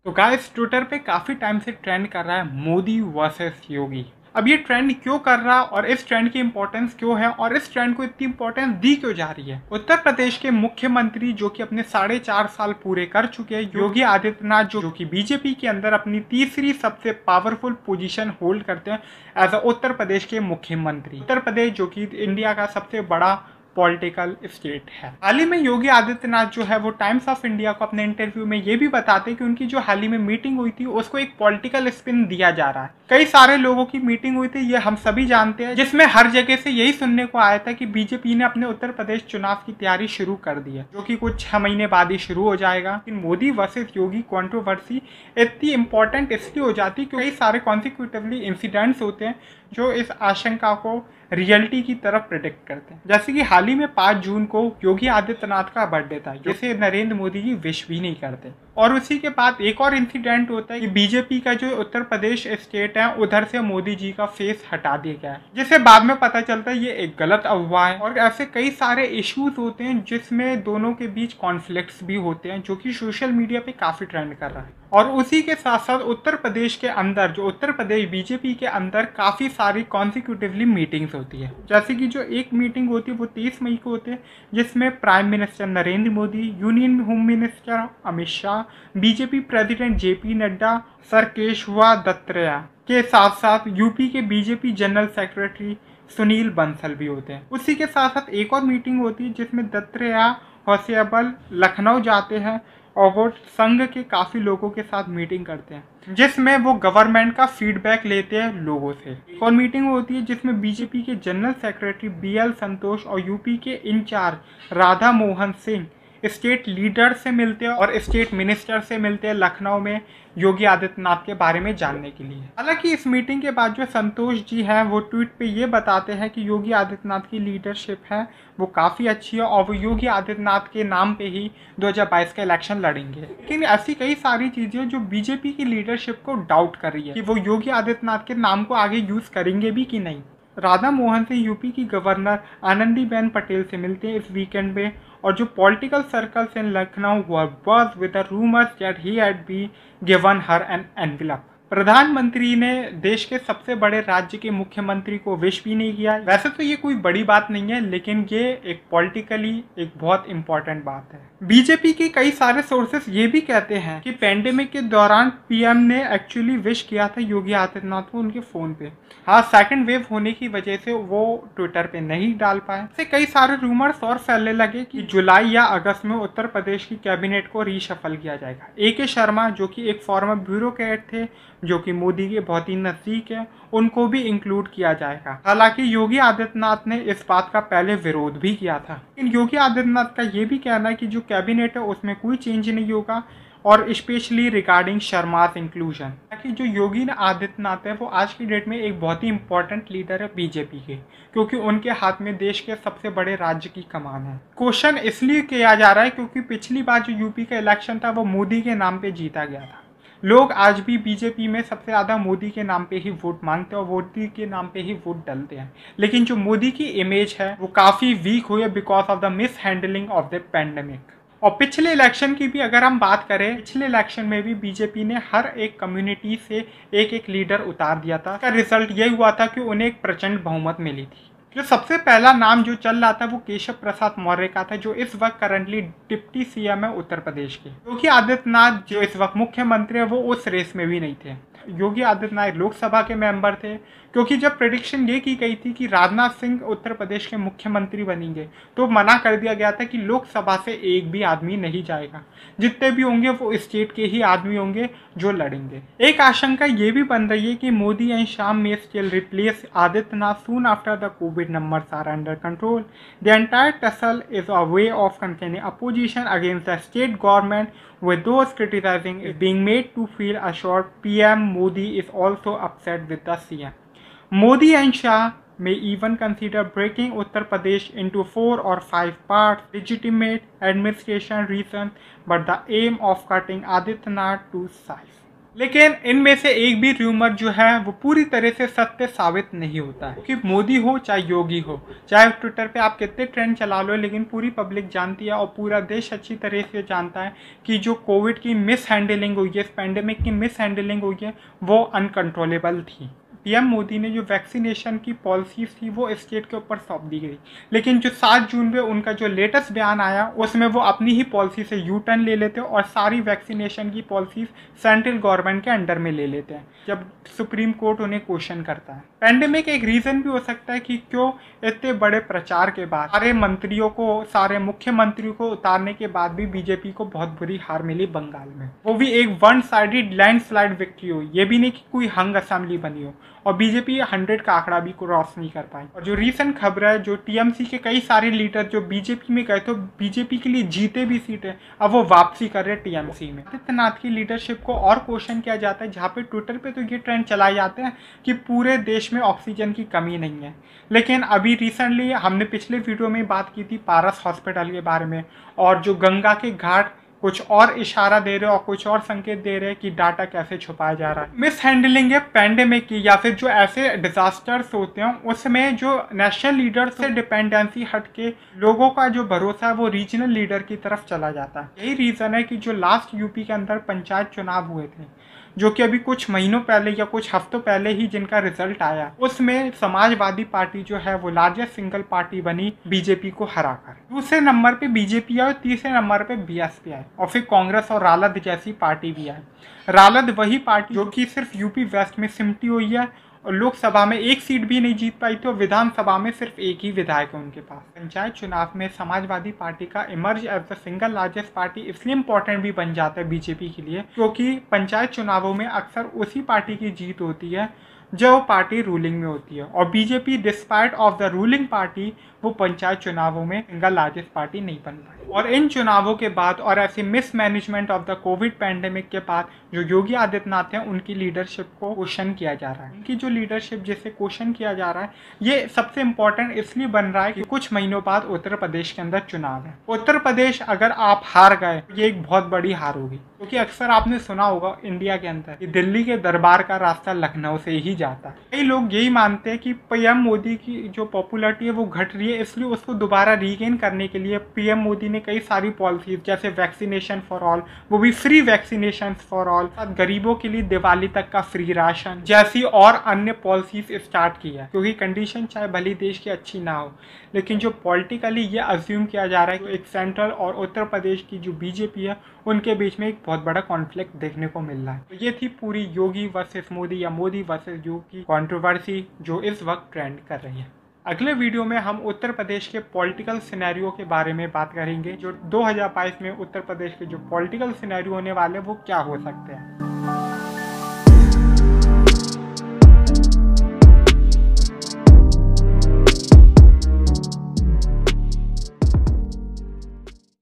तो guys Twitter पे काफ़ी टाइम से ट्रेंड कर रहा है मोदी वर्सेस योगी। अब ये ट्रेंड क्यों कर रहा और इस ट्रेंड की इंपॉर्टेंस क्यों है और इस ट्रेंड को इतनी इंपॉर्टेंस दी क्यों जा रही है। उत्तर प्रदेश के मुख्यमंत्री जो कि अपने 4.5 साल पूरे कर चुके हैं, योगी आदित्यनाथ जो कि बीजेपी के अंदर अपनी तीसरी सबसे पावरफुल पोजीशन होल्ड करते हैं एज अ उत्तर प्रदेश के मुख्यमंत्री। उत्तर प्रदेश जो कि इंडिया का सबसे बड़ा पॉलिटिकल स्टेट है। हाल ही में योगी आदित्यनाथ जो है वो टाइम्स ऑफ इंडिया को अपने इंटरव्यू में ये भी बताते कि उनकी जो हाल ही में मीटिंग हुई थी उसको एक पॉलिटिकल स्पिन दिया जा रहा है। कई सारे लोगों की मीटिंग हुई थी, ये हम सभी जानते हैं, जिसमें हर जगह से यही सुनने को आया था कि बीजेपी ने अपने उत्तर प्रदेश चुनाव की तैयारी शुरू कर दी है, जो कि कुछ 6 महीने बाद ही शुरू हो जाएगा। लेकिन मोदी वर्सेस योगी कंट्रोवर्सी इतनी इंपॉर्टेंट इसलिए हो जाती है क्योंकि कई सारे कॉन्सिक्यूटिवली इंसिडेंट्स होते हैं जो इस आशंका को रियलिटी की तरफ प्रेडिक्ट करते हैं। जैसे कि हाल ही में 5 जून को योगी आदित्यनाथ का बर्थडे था, जिसे नरेंद्र मोदी जी विश भी नहीं करते। और उसी के बाद एक और इंसिडेंट होता है कि बीजेपी का जो उत्तर प्रदेश स्टेट है उधर से मोदी जी का फेस हटा दिया गया है, जिसे बाद में पता चलता है ये एक गलत अफवाह है। और ऐसे कई सारे इश्यूज होते हैं जिसमें दोनों के बीच कॉन्फ्लिक्ट्स भी होते हैं, जो कि सोशल मीडिया पे काफी ट्रेंड कर रहा है। और उसी के साथ साथ उत्तर प्रदेश के अंदर जो उत्तर प्रदेश बीजेपी के अंदर काफी सारी कॉन्सिक्यूटिवली मीटिंग्स होती है। जैसे कि जो एक मीटिंग होती है वो 30 मई को होती है, जिसमें prime minister Narendra Modi, union home minister Amit Shah, BJP president JP Nadda, sir Keshava Dattatreya के साथ साथ यूपी के BJP general secretary Sunil Bansal भी होते हैं। उसी के साथ साथ एक और मीटिंग होती है जिसमें दत्तरेया होशियाबल लखनऊ जाते हैं और वो संघ के काफ़ी लोगों के साथ मीटिंग करते हैं, जिसमें वो गवर्नमेंट का फीडबैक लेते हैं लोगों से। एक और मीटिंग होती है जिसमें बीजेपी के जनरल सेक्रेटरी BL संतोष और यूपी के incharge Radha Mohan Singh state leader से मिलते हैं और स्टेट मिनिस्टर से मिलते हैं लखनऊ में योगी आदित्यनाथ के बारे में जानने के लिए। हालांकि इस मीटिंग के बाद जो संतोष जी हैं वो ट्वीट पे ये बताते हैं कि योगी आदित्यनाथ की लीडरशिप है वो काफ़ी अच्छी है और वो योगी आदित्यनाथ के नाम पे ही 2022 का इलेक्शन लड़ेंगे। लेकिन ऐसी कई सारी चीज़ें जो बीजेपी की लीडरशिप को डाउट कर रही है कि वो योगी आदित्यनाथ के नाम को आगे यूज़ करेंगे भी कि नहीं। राधा मोहन से यूपी की गवर्नर आनंदीबेन पटेल से मिलते हैं इस वीकेंड में, और जो political circles in Lucknow were buzz with the rumours that he had be given her an envelope. प्रधानमंत्री ने देश के सबसे बड़े राज्य के मुख्यमंत्री को विश भी नहीं किया। वैसे तो ये कोई बड़ी बात नहीं है, लेकिन ये एक पॉलिटिकली एक बहुत इंपॉर्टेंट बात है। बीजेपी के कई सारे सोर्सेस ये भी कहते हैं कि पेंडेमिक के दौरान पीएम ने एक्चुअली विश किया था योगी आदित्यनाथ को उनके फोन पे। हाँ, सेकंड वेव होने की वजह से वो ट्विटर पे नहीं डाल पाए। ऐसे कई सारे रूमर्स और फैलने लगे कि जुलाई या अगस्त में उत्तर प्रदेश की कैबिनेट को रीशफल किया जाएगा। AK शर्मा जो कि एक फॉर्मर ब्यूरोक्रेट थे, जो कि मोदी के बहुत ही नजदीक है, उनको भी इंक्लूड किया जाएगा। हालांकि योगी आदित्यनाथ ने इस बात का पहले विरोध भी किया था। लेकिन योगी आदित्यनाथ का ये भी कहना है कि जो कैबिनेट है उसमें कोई चेंज नहीं होगा, और स्पेशली रिगार्डिंग शर्मास इंक्लूजन। ताकि जो योगी आदित्यनाथ है वो आज की डेट में एक बहुत ही इंपॉर्टेंट लीडर है बीजेपी के, क्योंकि उनके हाथ में देश के सबसे बड़े राज्य की कमान है। क्वेश्चन इसलिए किया जा रहा है क्योंकि पिछली बार जो यूपी का इलेक्शन था वो मोदी के नाम पे जीता गया था। लोग आज भी बीजेपी में सबसे ज़्यादा मोदी के नाम पे ही वोट मांगते हैं और मोदी के नाम पे ही वोट डालते हैं। लेकिन जो मोदी की इमेज है वो काफ़ी वीक हुई है because of the miss handling of the pandemic. और पिछले इलेक्शन की भी अगर हम बात करें, पिछले इलेक्शन में भी बीजेपी ने हर एक कम्युनिटी से एक एक लीडर उतार दिया था। इसका रिजल्ट ये हुआ था कि उन्हें एक प्रचंड बहुमत मिली थी। जो सबसे पहला नाम जो चल रहा था वो केशव प्रसाद मौर्य का था, जो इस वक्त करंटली डिप्टी CM है उत्तर प्रदेश के। योगी आदित्यनाथ जो इस वक्त मुख्यमंत्री है वो उस रेस में भी नहीं थे। योगी आदित्यनाथ लोकसभा के मेंबर थे, क्योंकि जब प्रेडिक्शन ये की गई थी कि राजनाथ सिंह उत्तर प्रदेश के मुख्यमंत्री बनेंगे तो मना कर दिया गया था कि लोकसभा से एक भी आदमी नहीं जाएगा, जितने भी होंगे वो स्टेट के ही आदमी होंगे जो लड़ेंगे। एक आशंका ये भी बन रही है कि मोदी एंड शाह में still replace Adityanath soon after the Covid numbers are under control. The entire tussle is a way of containing opposition against the state government, with those criticizing it being made to feel assured PM Modi is also upset with the CM. Modi and Shah may even consider breaking Uttar Pradesh into 4 or 5 parts, legitimate administration reasons, but the aim of cutting Adityanath to size. लेकिन इनमें से एक भी rumour जो है वो पूरी तरह से सत्य साबित नहीं होता है, कि मोदी हो चाहे योगी हो, चाहे ट्विटर पे आप कितने ट्रेंड चला लो, लेकिन पूरी पब्लिक जानती है और पूरा देश अच्छी तरह से जानता है कि जो कोविड की मिस हैंडलिंग हुई है, इस पैंडेमिक की मिस हैंडलिंग हुई है, वो अनकंट्रोलेबल थी। पीएम मोदी ने जो वैक्सीनेशन की पॉलिसीज थी वो स्टेट के ऊपर सौंप दी गई, लेकिन जो 7 जून में उनका जो लेटेस्ट बयान आया उसमें वो अपनी ही पॉलिसी से यू टर्न ले लेते हैं और सारी वैक्सीनेशन की पॉलिसीज सेंट्रल गवर्नमेंट के अंडर में ले लेते हैं जब सुप्रीम कोर्ट उन्हें क्वेश्चन करता है। पैंडेमिक एक रीजन भी हो सकता है कि क्यों इतने बड़े प्रचार के बाद सारे मुख्यमंत्रियों को उतारने के बाद भी बीजेपी को बहुत बुरी हार मिली बंगाल में, वो भी एक वन साइडेड लैंडस्लाइड विक्ट्री हुई, ये भी नहीं कि कोई हंग असेंबली बनी हो, और बीजेपी 100 का आंकड़ा भी क्रॉस नहीं कर पाई। और जो रीसेंट खबर है, जो टीएमसी के कई सारे लीडर जो बीजेपी में गए थे, बीजेपी के लिए जीते भी सीटें, अब वो वापसी कर रहे टीएमसी में। आदित्यनाथ की लीडरशिप को और क्वेश्चन किया जाता है, जहाँ पे ट्विटर पे तो ये ट्रेंड चलाए जाते हैं कि पूरे देश में ऑक्सीजन की कमी नहीं है, लेकिन अभी रिसेंटली हमने पिछले वीडियो में बात की थी पारस हॉस्पिटल के बारे में, और जो गंगा के घाट कुछ और इशारा दे रहे और कुछ और संकेत दे रहे हैं कि डाटा कैसे छुपाया जा रहा है। मिस हैंडलिंग है पैंडेमिक की, या फिर जो ऐसे डिजास्टर्स होते हैं उसमें जो नेशनल लीडर से डिपेंडेंसी हट के लोगों का जो भरोसा है वो रीजनल लीडर की तरफ चला जाता है। यही रीजन है कि जो लास्ट यूपी के अंदर पंचायत चुनाव हुए थे, जो कि अभी कुछ महीनों पहले या कुछ हफ्तों पहले ही जिनका रिजल्ट आया, उसमें समाजवादी पार्टी जो है वो लार्जेस्ट सिंगल पार्टी बनी बीजेपी को हराकर। दूसरे नंबर पे बीजेपी आए और तीसरे नंबर पे बीएसपी आए, और फिर कांग्रेस और रालद जैसी पार्टी भी आए। रालद वही पार्टी जो कि सिर्फ यूपी वेस्ट में सिमटी हुई है और लोकसभा में एक सीट भी नहीं जीत पाई थी, और विधानसभा में सिर्फ एक ही विधायक है उनके पास। पंचायत चुनाव में समाजवादी पार्टी का emerge as the single largest party इसलिए इंपॉर्टेंट भी बन जाता है बीजेपी के लिए, क्योंकि पंचायत चुनावों में अक्सर उसी पार्टी की जीत होती है जो पार्टी रूलिंग में होती है, और BJP despite of the ruling party वो पंचायत चुनावों में सिंगल लार्जेस्ट पार्टी नहीं बन पाई। और इन चुनावों के बाद और ऐसे mismanagement of the Covid pandemic के बाद जो योगी आदित्यनाथ हैं उनकी लीडरशिप को क्वेश्चन किया जा रहा है। उनकी जो लीडरशिप जिसे क्वेश्चन किया जा रहा है, ये सबसे इंपॉर्टेंट इसलिए बन रहा है कि कुछ महीनों बाद उत्तर प्रदेश के अंदर चुनाव है। उत्तर प्रदेश अगर आप हार गए तो ये एक बहुत बड़ी हार होगी, क्योंकि अक्सर आपने सुना होगा इंडिया के अंदर कि दिल्ली के दरबार का रास्ता लखनऊ से ही जाता है। कई लोग यही मानते हैं कि पीएम मोदी की जो पॉपुलैरिटी है वो घट रही है, इसलिए उसको दोबारा रीगेन करने के लिए पीएम मोदी ने कई सारी पॉलिसीज जैसे वैक्सीनेशन फॉर ऑल, वो भी फ्री वैक्सीनेशन फॉर ऑल, गरीबों के लिए दिवाली तक का फ्री राशन जैसी और अन्य पॉलिसीज स्टार्ट की है। क्योंकि कंडीशन चाहे भली देश की अच्छी ना हो, लेकिन जो पॉलिटिकली ये अज्यूम किया जा रहा है कि एक सेंट्रल और उत्तर प्रदेश की जो बीजेपी है उनके बीच में एक बहुत बड़ा कॉन्फ्लिक्ट देखने को मिल रहा है। तो ये थी पूरी योगी वर्सेस मोदी या मोदी वर्सेस योगी कंट्रोवर्सी जो इस वक्त ट्रेंड कर रही है। अगले वीडियो में हम उत्तर प्रदेश के पॉलिटिकल सिनेरियो के बारे में बात करेंगे, जो 2022 में उत्तर प्रदेश के जो पॉलिटिकल सिनेरियो होने वाले वो क्या हो सकते हैं।